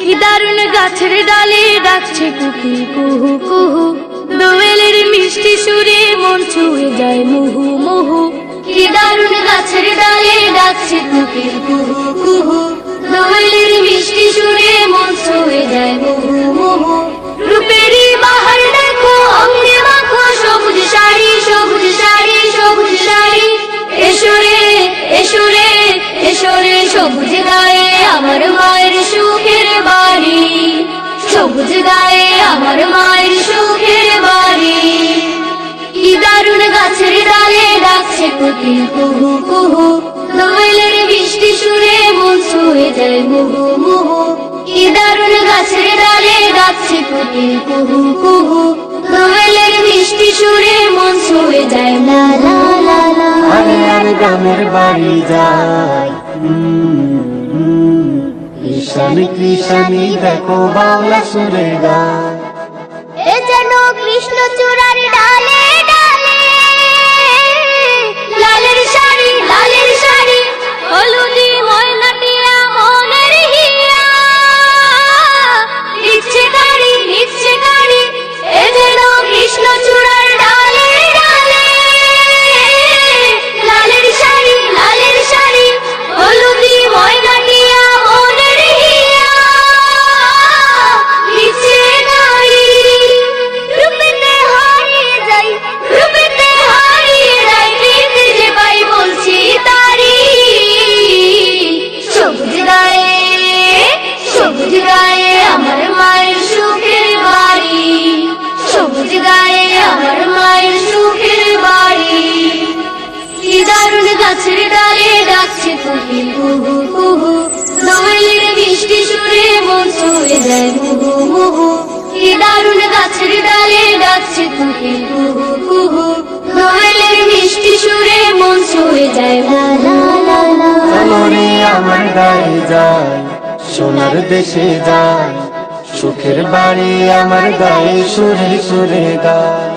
কি দারুণ গাছের ডালে ডাকছে কোকিল কুহু কুহু, দোয়েলের মিষ্টি সুরে মন ছুঁয়ে যায় মুহু মুহু। কি দারুণ গাছের ডালে ডাকছে কোকিল কুহু কুহু, দোয়েলের মিষ্টি সুরে মন ছুঁয়ে যায় মুহু মুহু। রূপেরই বাহার দেখো অঙ্গে মাখো সবুজ শাড়ি, সবুজ শাড়ি, সবুজ শাড়ি। এসো রে এসো রে এসো রে সবুজ গায়ে আমার মায়ের সুখের বাড়ি, সবুজ গায়ে আমার মায়ের সুখের বাড়ি। কি দারুণ গাছের ডালে ডাকছে কোকিল কুহু কুহু, দোয়েলের মিষ্টি সুরে মন ছুঁয়ে যায় মুহু মুহু। কি দারুণ গাছের ডালে ডাকছে কোকিল কুহু কুহু, দোয়েলের মিষ্টি সুরে মন ছুঁয়ে যায় লা লা লা লা। আরে আরে গ্রামের বাড়ি যাই, ঈশানী কৃষানি দেখো বাউলা সুরে গায়। এ যেন কৃষ্ণচূড়ার ডালে ডালে, লালের শাড়ি লালের শাড়ি, হলুদি ময়নাটিয়া মনের হিয়া, নিচ্ছে গাড়ি নিচ্ছে গাড়ি। এ যেন কৃষ্ণচূড়ার ডালে ডালে, লালের শাড়ি লালের শাড়ি, হলুদি ময়নাটিয়া মনের হিয়া, নিচ্ছে গাড়ি। রূপেতে হারিয়ে যাই, রূপেতে হারিয়ে যাই, রীতি যে পাই বলছি তারি। সবুজ গায়ে সবুজ গায়ে আমার মায়ের সুখের বাড়ি, সবুজ গায়ে আমার মায়ের সুখের বাড়ি। কি দারুণ গাছের ডালে ডাকছে কোকিল কুহু কুহু, দোয়েলের মিষ্টি সুরে মন ছুঁয়ে যায় মুহু মুহু। কি দারুণ গাছের ডালে ডাকছে কোকিল কুহু কুহু, দোয়েলের মিষ্টি সুরে মন ছুঁয়ে যায় লা লা লা লা। চলো রে আমার গায়ে যায়, সোনার দেশে যায়, সুখের বাড়ি আমার গায়ে সুরে সুরে গায়।